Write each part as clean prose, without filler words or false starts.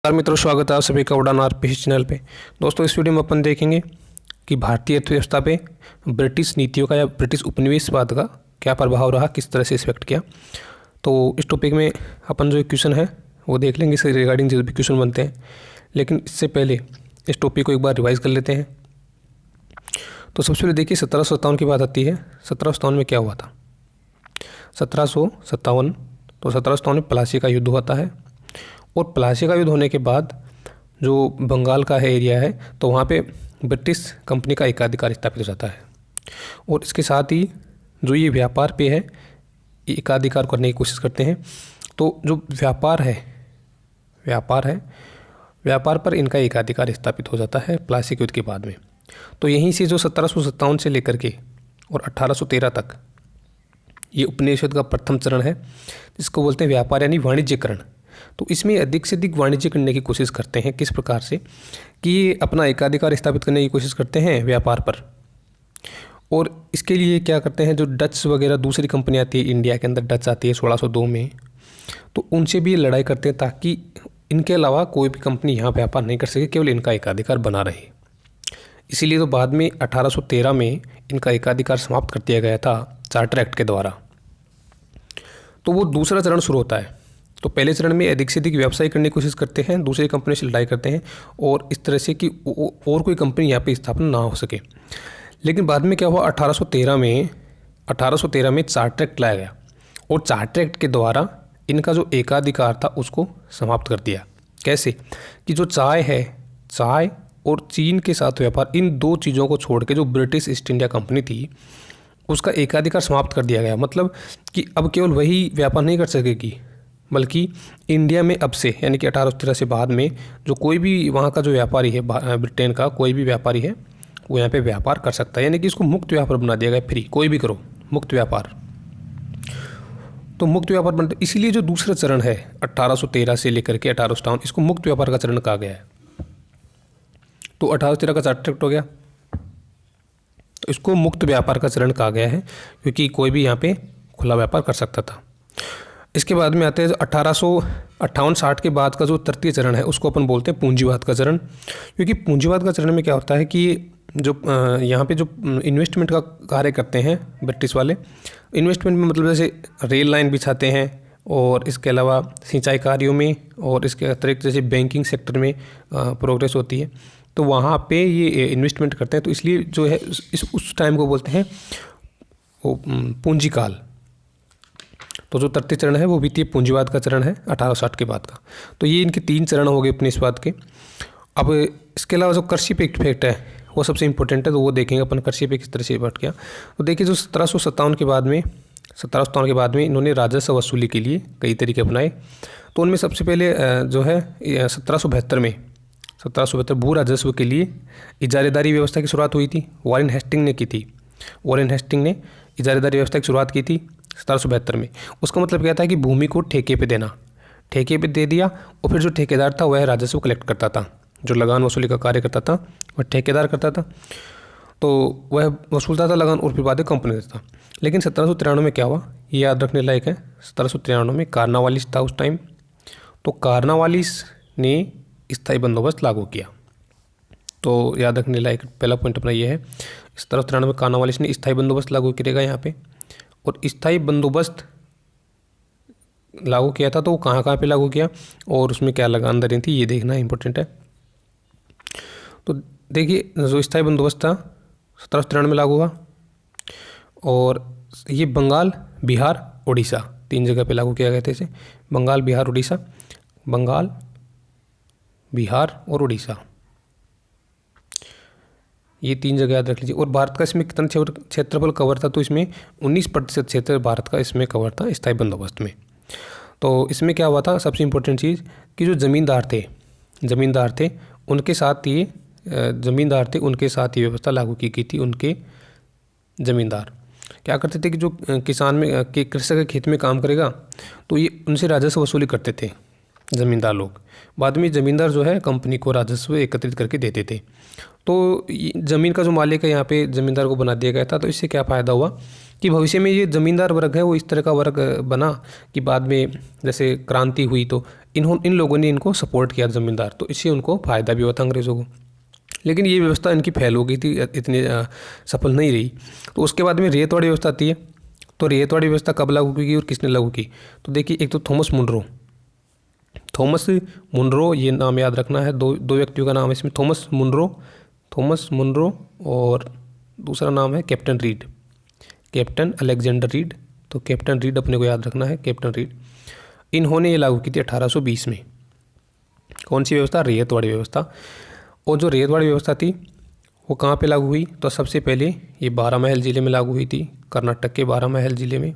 नमस्कार मित्रों, स्वागत है आप सभी का उड़ान आरपीसी चैनल पे। दोस्तों, इस वीडियो में अपन देखेंगे कि भारतीय अर्थव्यवस्था पे ब्रिटिश नीतियों का या ब्रिटिश उपनिवेशवाद का क्या प्रभाव रहा, किस तरह से इफेक्ट किया। तो इस टॉपिक में अपन जो क्वेश्चन है वो देख लेंगे, इससे रिगार्डिंग जो भी क्वेश्चन बनते हैं। लेकिन इससे पहले इस टॉपिक को एक बार रिवाइज कर लेते हैं। तो सबसे पहले देखिए 1757 की बात आती है। 1757 में क्या हुआ था? 1757 तो 1757 में प्लासी का युद्ध होता है। और प्लासी का युद्ध होने के बाद जो बंगाल का है एरिया है, तो वहाँ पे ब्रिटिश कंपनी का एकाधिकार स्थापित हो जाता है। और इसके साथ ही जो ये व्यापार पे है, ये एकाधिकार करने की कोशिश करते हैं। तो जो व्यापार है व्यापार पर इनका एकाधिकार स्थापित हो जाता है प्लासी के युद्ध के बाद में। तो यहीं से जो 1757 से लेकर के और 1813 तक ये उपनिवेशवाद का प्रथम चरण है, जिसको बोलते हैं व्यापार यानी वाणिज्यकरण। तो इसमें अधिक से अधिक वाणिज्य करने की कोशिश करते हैं। किस प्रकार से कि ये अपना एकाधिकार स्थापित करने की कोशिश करते हैं व्यापार पर। और इसके लिए क्या करते हैं, जो डच वगैरह दूसरी कंपनी आती है इंडिया के अंदर, डच आती है 1602 में, तो उनसे भी लड़ाई करते हैं ताकि इनके अलावा कोई भी कंपनी यहाँ व्यापार नहीं कर सके, केवल इनका एकाधिकार बना रहे। इसीलिए तो बाद में 1813 में इनका एकाधिकार समाप्त कर दिया गया था चार्टर एक्ट के द्वारा। तो वो दूसरा चरण शुरू होता है। तो पहले चरण में अधिक से अधिक व्यवसाय करने की कोशिश करते हैं, दूसरी कंपनी से लड़ाई करते हैं, और इस तरह से कि और कोई कंपनी यहाँ पे स्थापना ना हो सके। लेकिन बाद में क्या हुआ, 1813 में चार्टर एक्ट लाया गया, और चार्टर एक्ट के द्वारा इनका जो एकाधिकार था उसको समाप्त कर दिया। कैसे कि जो चाय और चीन के साथ व्यापार, इन दो चीज़ों को छोड़ के जो ब्रिटिश ईस्ट इंडिया कंपनी थी उसका एकाधिकार समाप्त कर दिया गया। मतलब कि अब केवल वही व्यापार नहीं कर सकेगी, बल्कि इंडिया में अब से यानी कि 1813 से बाद में जो कोई भी वहाँ का जो व्यापारी है, ब्रिटेन का कोई भी व्यापारी है, वो यहाँ पे व्यापार कर सकता है। यानी कि इसको मुक्त व्यापार बना दिया गया, फ्री, कोई भी करो, मुक्त व्यापार। तो मुक्त व्यापार बनता, इसीलिए जो दूसरा चरण है 1813 से लेकर के 1857, इसको मुक्त व्यापार का चरण कहा गया है। तो 1813 का चार्टर एक्ट हो गया, तो इसको मुक्त व्यापार का चरण कहा गया है, क्योंकि कोई भी यहाँ पे खुला व्यापार कर सकता था। इसके बाद में आते हैं 1858-60 के बाद का जो तृतीय चरण है, उसको अपन बोलते हैं पूंजीवाद का चरण। क्योंकि पूंजीवाद का चरण में क्या होता है कि जो यहाँ पे जो इन्वेस्टमेंट का कार्य करते हैं ब्रिटिश वाले, इन्वेस्टमेंट में मतलब जैसे रेल लाइन बिछाते हैं, और इसके अलावा सिंचाई कार्यों में, और इसके अतिरिक्त जैसे बैंकिंग सेक्टर में प्रोग्रेस होती है, तो वहाँ पे ये इन्वेस्टमेंट करते हैं। तो इसलिए जो है उस टाइम को बोलते हैं वो पूंजीकाल। तो जो तृतीय चरण है वो वित्तीय पूंजीवाद का चरण है 1860 के बाद का। तो ये इनके 3 चरण हो गए उपनिवेशवाद के। अब इसके अलावा जो कृषि पे इफेक्ट है वो सबसे इंपॉर्टेंट है, तो वो देखेंगे अपन कृषि पे किस तरह से इफेक्ट किया। तो देखिए जो 1757 के बाद में इन्होंने राजस्व वसूली के लिए कई तरीके अपनाए। तो उनमें सबसे पहले जो है 1772 भू राजस्व के लिए इजारेदारी व्यवस्था की शुरुआत हुई थी। वॉरेन हेस्टिंग ने इजारेदारी व्यवस्था की शुरुआत की थी 1772 में। उसका मतलब क्या था कि भूमि को ठेके पे देना, ठेके पे दे दिया, और फिर जो ठेकेदार था वह राजस्व कलेक्ट करता था, जो लगान वसूली का कार्य करता था वह ठेकेदार करता था। तो वह वसूलता था लगान, और फिर बाद में कंपनी देता था। लेकिन 1793 में क्या हुआ, ये याद रखने लायक है। 1793 में कार्नावालिस था उस टाइम। तो कार्नावालिस ने स्थायी बंदोबस्त लागू किया। तो याद रखने लायक पहला पॉइंट अपना ये है, 1793 में कार्नावालिस ने स्थायी बंदोबस्त लागू करेगा यहाँ पे। और स्थायी बंदोबस्त लागू किया था, तो वो कहाँ पे लागू किया और उसमें क्या लगान दरें थी, ये देखना इंपॉर्टेंट है। तो देखिए जो स्थायी बंदोबस्त था 1793 में लागू हुआ, और ये बंगाल, बिहार, उड़ीसा 3 जगह पे लागू किया गया था इसे। बंगाल, बिहार और उड़ीसा, ये 3 जगह याद रख लीजिए। और भारत का इसमें कितना क्षेत्रफल कवर था, तो इसमें 19% क्षेत्र भारत का इसमें कवर था स्थायी बंदोबस्त में। तो इसमें क्या हुआ था, सबसे इम्पोर्टेंट चीज़ कि जो ज़मींदार थे उनके साथ ये व्यवस्था लागू की गई थी। उनके ज़मींदार क्या करते थे कि जो कृषक खेत में काम करेगा, तो ये उनसे राजस्व वसूली करते थे ज़मींदार लोग। बाद में ज़मींदार जो है कंपनी को राजस्व एकत्रित करके देते थे। तो ज़मीन का जो मालिक है यहाँ पे ज़मींदार को बना दिया गया था। तो इससे क्या फ़ायदा हुआ कि भविष्य में ये ज़मींदार वर्ग है वो इस तरह का वर्ग बना कि बाद में जैसे क्रांति हुई तो इन लोगों ने इनको सपोर्ट किया ज़मींदार, तो इससे उनको फ़ायदा भी हुआ था अंग्रेज़ों को। लेकिन ये व्यवस्था इनकी फैल हो गई थी, इतनी सफल नहीं रही। तो उसके बाद में रेतवाड़ी व्यवस्था आती है। तो रेतवाड़ी व्यवस्था कब लागू की और किसने लागू की? तो देखिए, एक तो थॉमस मुनरो ये नाम याद रखना है। दो व्यक्तियों का नाम है इसमें, थॉमस मुनरो और दूसरा नाम है कैप्टन अलेक्जेंडर रीड। तो कैप्टन रीड अपने को याद रखना है, कैप्टन रीड। इन्होंने ये लागू की थी 1820 में। कौन सी व्यवस्था? रेतवाड़ी व्यवस्था। और जो रेतवाड़ी व्यवस्था थी वो कहाँ पे लागू हुई? तो सबसे पहले ये बारामहल ज़िले में लागू हुई थी, कर्नाटक के बारामहल ज़िले में।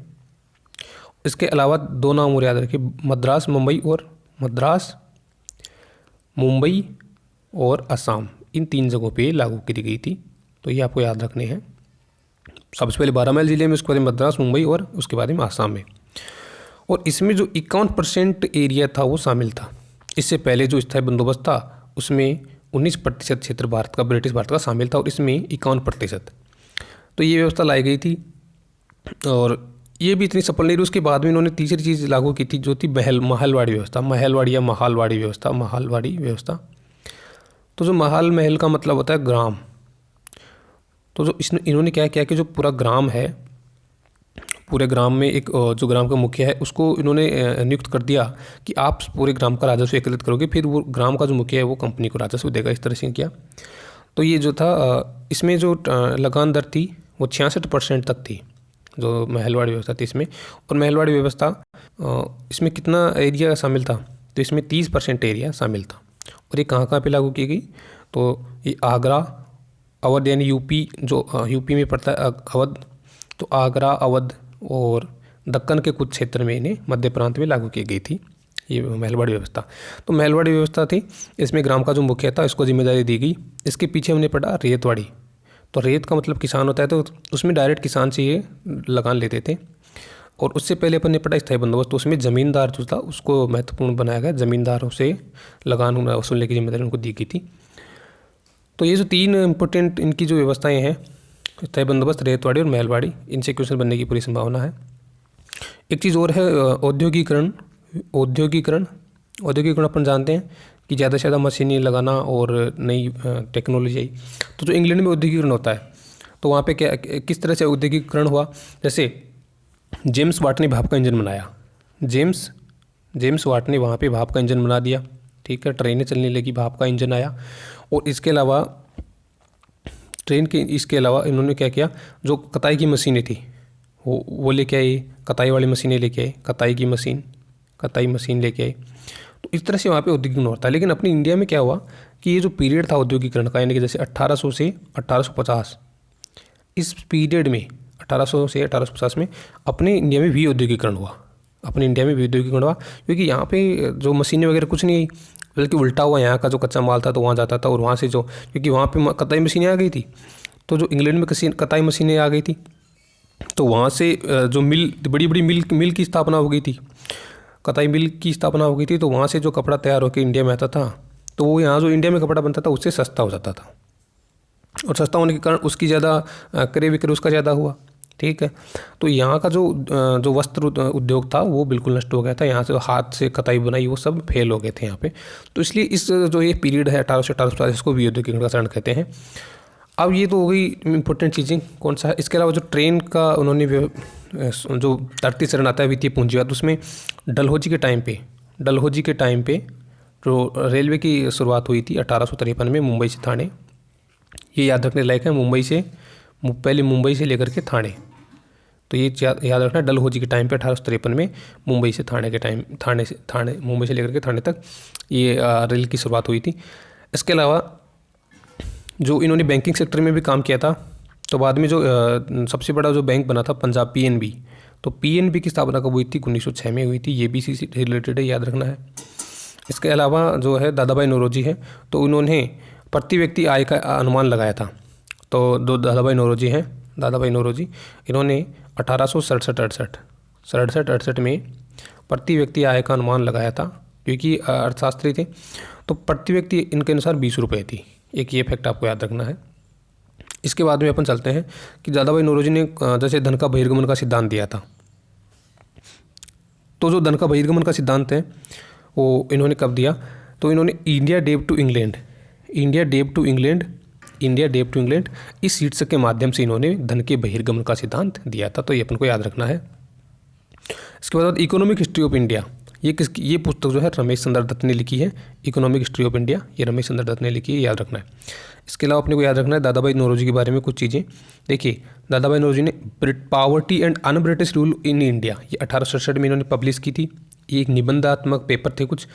इसके अलावा दो नाम और याद रखिए, मद्रास, मुंबई और असम, इन 3 जगहों पे लागू की गई थी। तो ये आपको याद रखने हैं। सबसे पहले बारामहल ज़िले में, उसके बाद मद्रास, मुंबई और उसके बाद में आसाम में। और इसमें जो 51% एरिया था वो शामिल था। इससे पहले जो स्थायी बंदोबस्त था उसमें 19% क्षेत्र ब्रिटिश भारत का शामिल था और इसमें 51%। तो ये व्यवस्था लाई गई थी और ये भी इतनी सफल नहीं रही। उसके बाद में इन्होंने तीसरी चीज़ लागू की थी जो थी महलवाड़ी व्यवस्था। तो जो महल का मतलब होता है ग्राम। तो जो इन्होंने क्या किया कि जो पूरा ग्राम है, पूरे ग्राम में एक जो ग्राम का मुखिया है उसको इन्होंने नियुक्त कर दिया कि आप पूरे ग्राम का राजस्व एकत्रित करोगे, फिर वो ग्राम का जो मुखिया है वो कंपनी को राजस्व देगा। इस तरह से किया। तो ये जो था इसमें जो लगान दर थी वो 66% तक थी, जो महलवाड़ी व्यवस्था थी इसमें। और महलवाड़ी व्यवस्था इसमें कितना एरिया शामिल था? तो इसमें 30% एरिया शामिल था। और ये कहाँ पे लागू की गई? तो ये आगरा, अवध, यानी यूपी, जो यूपी में पड़ता है अवध, तो आगरा, अवध और दक्कन के कुछ क्षेत्र में इन्हें मध्य प्रांत में लागू की गई थी ये महलवाड़ी व्यवस्था। तो महलवाड़ी व्यवस्था थी, इसमें ग्राम का जो मुखिया था इसको जिम्मेदारी दी गई। इसके पीछे हमने पढ़ा रेतवाड़ी। तो रेत का मतलब किसान होता है, तो उसमें डायरेक्ट किसान से ये लगान लेते थे। और उससे पहले अपन ने पढ़ा स्थायी बंदोबस्त। तो उसमें ज़मींदार जो था उसको महत्वपूर्ण बनाया गया, ज़मींदारों से लगान वसूलने की जिम्मेदारी उनको दी गई थी। तो ये जो 3 इम्पोर्टेंट इनकी जो व्यवस्थाएँ हैं, स्थायी बंदोबस्त, रेतवाड़ी और महलवाड़ी, इनसे क्वेश्चन बनने की पूरी संभावना है। एक चीज़ और है औद्योगिकरण अपन जानते हैं कि ज़्यादा से ज़्यादा मशीनें लगाना और नई टेक्नोलॉजी आई। तो जो इंग्लैंड में औद्योगिकरण होता है तो वहाँ पे किस तरह से औद्योगिकरण हुआ? जैसे जेम्स वाट ने भाप का इंजन बनाया। जेम्स वाट ने वहाँ पे भाप का इंजन बना दिया, ठीक है। ट्रेनें चलने लगी, भाप का इंजन आया। और इसके अलावा इन्होंने क्या किया, जो कताई की मशीनें थी वो लेके आए, कताई वाली मशीनें लेके आए, कताई मशीन लेके आए। तो इस तरह से वहाँ पे औद्योगिकरण होता है। लेकिन अपने इंडिया में क्या हुआ कि ये जो पीरियड था औद्योगिकरण का, यानी कि जैसे 1800 से 1850, इस पीरियड में 1800 से 1850 में अपने इंडिया में भी औद्योगिकरण हुआ। क्योंकि यहाँ पे जो मशीनें वगैरह कुछ नहीं आई, बल्कि उल्टा हुआ, यहाँ का जो कच्चा माल था तो वहाँ जाता था, और वहाँ से क्योंकि वहाँ पे कताई मशीनें आ गई थी, तो जो इंग्लैंड में कताई मशीनें आ गई थी, तो वहाँ से जो बड़ी बड़ी मिल की स्थापना हो गई थी, कताई मिल की स्थापना हो गई थी। तो वहाँ से जो कपड़ा तैयार होकर इंडिया में आता था, तो वो यहाँ जो इंडिया में कपड़ा बनता था उससे सस्ता हो जाता था, और सस्ता होने के कारण उसकी ज़्यादा क्रय विक्रय उसका ज़्यादा हुआ, ठीक है। तो यहाँ का जो वस्त्र उद्योग था वो बिल्कुल नष्ट हो गया था। यहाँ से हाथ से कताई बुनाई वो सब फेल हो गए थे यहाँ पे। तो इसलिए इस जो ये पीरियड है 1800 से 1850, इसको भी औद्योगिकरण का चरण कहते हैं। अब ये तो हो गई इंपॉर्टेंट चीज़ें, कौन सा है। इसके अलावा जो ट्रेन का उन्होंने जो तृतीय चरण आता है वित्तीय पूंजीवाद, उसमें डलहौजी के टाइम पे जो रेलवे की शुरुआत हुई थी 1853 में मुंबई से थाने। ये याद रखने लायक है, पहले मुंबई से लेकर के थाने। तो ये याद रखना, डलहौजी के टाइम पे 1853 में मुंबई से मुंबई से लेकर के थाने तक ये रेल की शुरुआत हुई थी। इसके अलावा जो इन्होंने बैंकिंग सेक्टर में भी काम किया था। तो बाद में जो सबसे बड़ा जो बैंक बना था पंजाब PNB, तो PNB की स्थापना कब हुई थी? 1906 में हुई थी। ये भी इसी से रिलेटेड है, याद रखना है। इसके अलावा जो है दादाभाई नौरोजी है, तो उन्होंने प्रति व्यक्ति आय का अनुमान लगाया था। तो दो दादाभाई नौरोजी इन्होंने 1867-68 में प्रति व्यक्ति आय का अनुमान लगाया था, क्योंकि अर्थशास्त्री थे। तो प्रति व्यक्ति इनके अनुसार 20 रुपये थी। एक ये फैक्ट आपको याद रखना है। इसके बाद में अपन चलते हैं कि दादा भाई नौरोजी ने जैसे धन का बहिर्गमन का सिद्धांत दिया था, तो जो धन का बहिर्गमन का सिद्धांत है वो इन्होंने कब दिया, तो इन्होंने इंडिया डेब टू इंग्लैंड इस शीर्षक के माध्यम से इन्होंने धन के बहिर्गमन का सिद्धांत दिया था। तो ये अपन को याद रखना है। इसके बाद इकोनॉमिक हिस्ट्री ऑफ इंडिया, ये पुस्तक जो है रमेश चंद्र दत्त ने लिखी है। इकोनॉमिक हिस्ट्री ऑफ इंडिया ये रमेश चंद्र दत्त ने लिखी है, याद रखना है। इसके अलावा अपने को याद रखना है दादा भाई नौरोजी के बारे में कुछ चीज़ें। देखिए दादा भाई नौरोजी ने poverty and un British rule in India, ये 1867 में इन्होंने पब्लिश की थी। ये एक निबंधात्मक पेपर थे कुछ।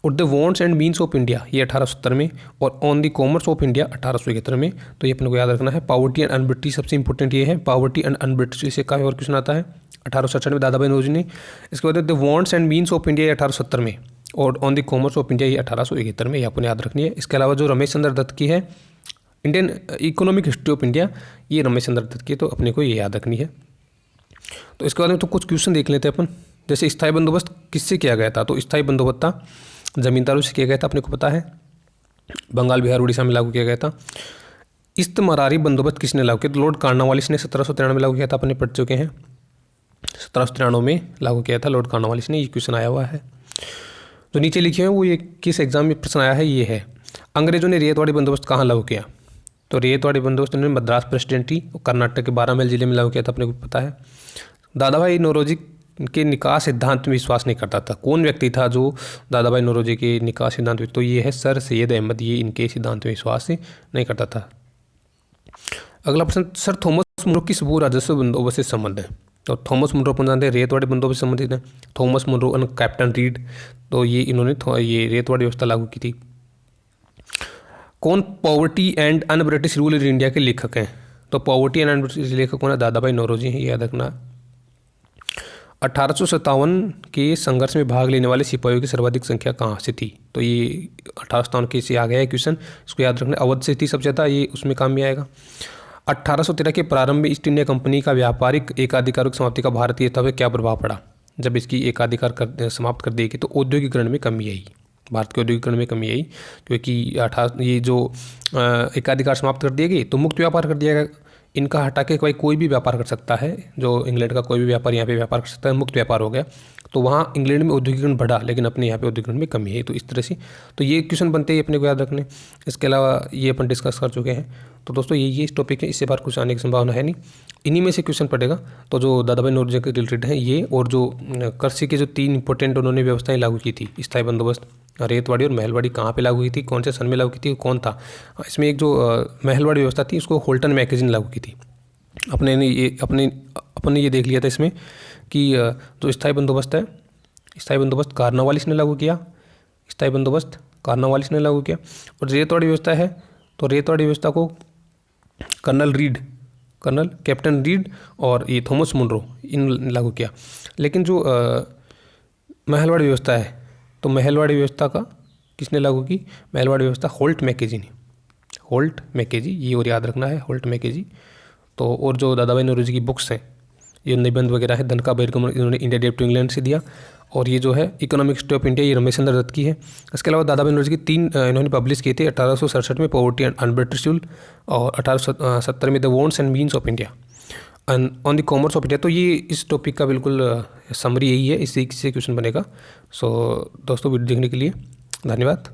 और the wants and means of India ये 1870 में, और on the commerce of India 1871 में। तो ये अपने को याद रखना है। पावर्टी एंड अन ब्रिटिश सबसे इंपॉर्टेंट ये है, पावर्टी एंड अन ब्रिटिश, इसे काफ़ी और क्वेश्चन आता है 1867 में दादा भाई नौरोजी ने। इसके बाद the wants and means of India 1870 में, और on the commerce of India ये 1871 में, ये आपको याद रखनी है। इसके अलावा जो रमेश चंद्र दत्त की है Indian economic history of India, ये रमेश चंद्र दत्त की, तो अपने को ये याद रखनी है। तो इसके बाद में तो कुछ क्वेश्चन देख लेते हैं अपन। जैसे स्थायी बंदोबस्त किससे किया गया था, तो स्थायी बंदोबस्त था जमींदारों से किया गया था, अपने को पता है। बंगाल, बिहार, उड़ीसा में लागू किया गया था। इस्तमरारी बंदोबस्त किसने लागू किया, तो लॉर्ड कॉर्नवालिस ने 1793 में लागू किया था, अपने पढ़ चुके हैं। 1793 में लागू किया था लॉर्ड कॉर्नवालिस ने, ये क्वेश्चन आया हुआ है। जो नीचे लिखे हैं वो ये किस एग्जाम में प्रश्न आया है, ये है अंग्रेजों ने रेतवाड़ी बंदोबस्त कहाँ लागू किया, तो रेतवाड़ी बंदोबस्त उन्होंने मद्रास प्रेसिडेंटी और कर्नाटक के 12 मील जिले में लागू किया था, अपने को पता है। दादा भाई नौरोजी के निकाह सिद्धांत में विश्वास नहीं करता था। कौन व्यक्ति था जो दादा भाई नौरोजी के निकाह सिद्धांत में, तो ये है सर सैयद अहमद, ये इनके सिद्धांत में विश्वास नहीं करता था। अगला प्रश्न, सर थॉमस मुनरो किस भू राजस्व बंदोबस्त से संबंध है, तो थॉमस मुनरो अपन जानते हैं रेतवाड़ी बंदोबस्त से संबंधित है। थॉमस मुनरो और कैप्टन रीड, तो ये इन्होंने ये रेतवाड़ी व्यवस्था लागू की थी। कौन poverty and un British rule in India के लेखक हैं, तो पॉवर्टी एंड अन ब्रिटिश लेखक कौन है, दादा भाई नौरोजी हैं, ये याद रखना। 1857 के संघर्ष में भाग लेने वाले सिपाहियों की सर्वाधिक संख्या कहाँ से थी, तो ये 1857 के से आ गया है क्वेश्चन, इसको याद रखना। अवध से थी सबसे ज़्यादा, ये उसमें काम में आएगा। 1813 के प्रारंभ में ईस्ट इंडिया कंपनी का व्यापारिक एकाधिकार की समाप्ति का भारतीय तब क्या प्रभाव पड़ा, जब इसकी एकाधिकार समाप्त कर दी गई तो औद्योगिकरण में कमी आई, भारत के औद्योगिकरण में कमी आई, क्योंकि ये जो एकाधिकार समाप्त कर दिए गए तो मुक्त व्यापार कर दिया गया। इनका हटा के कोई भी व्यापार कर सकता है, जो इंग्लैंड का कोई भी व्यापार यहाँ पे व्यापार कर सकता है, मुक्त व्यापार हो गया। तो वहाँ इंग्लैंड में औद्योगिकरण बढ़ा, लेकिन अपने यहाँ पे औद्योगिकरण में कमी है। तो इस तरह से तो ये क्वेश्चन बनते ही अपने को याद रखने। इसके अलावा ये अपन डिस्कस कर चुके हैं। तो दोस्तों ये इस टॉपिक है, इससे बाहर कुछ आने की संभावना है नहीं। इन्हीं में से क्वेश्चन पड़ेगा। तो जो दादा भाई नौरोजी के रिलेटेड हैं ये, और जो कृषि के जो 3 इंपॉर्टेंट उन्होंने व्यवस्थाएं लागू की थी, स्थायी बंदोबस्त, रेतवाड़ी और महलवाड़ी कहाँ पे लागू की थी, कौन से सन में लागू की थी, कौन था इसमें। एक जो महलवाड़ी व्यवस्था थी उसको होल्टन मैगजीन लागू की थी। अपने ये देख लिया था इसमें कि जो स्थायी बंदोबस्त है, स्थायी बंदोबस्त कॉर्नवालिस ने लागू किया, स्थायी बंदोबस्त कॉर्नवालिस ने लागू किया। और रेतवाड़ी व्यवस्था है तो रेतवाड़ी व्यवस्था को कर्नल कैप्टन रीड और ये थॉमस मुनरो इन लागू किया। लेकिन जो महलवाड़ी व्यवस्था है तो महलवाड़ी व्यवस्था का किसने लागू की, महलवाड़ी व्यवस्था होल्ट मैकेजी, ये और याद रखना है, होल्ट मैकेजी। तो और जो दादा भाई नौरोजी की बुक्स हैं, ये निबंध वगैरह है, धन का बहिर्गमन इन्होंने इंडिया डेब टू इंग्लैंड से दिया, और ये जो है इकोनॉमिक हिस्ट्री ऑफ इंडिया, ये रमेश चंद्र दत्त की है। इसके अलावा दादा भाई नौरोजी की 3 इन्होंने पब्लिश किए थे, 1867 में poverty and un British rule, और 1870 में the wants and means of India and on the commerce of India. तो ये इस टॉपिक का बिल्कुल समरी यही है, इसी से क्वेश्चन बनेगा। सो दोस्तों वीडियो देखने के लिए धन्यवाद।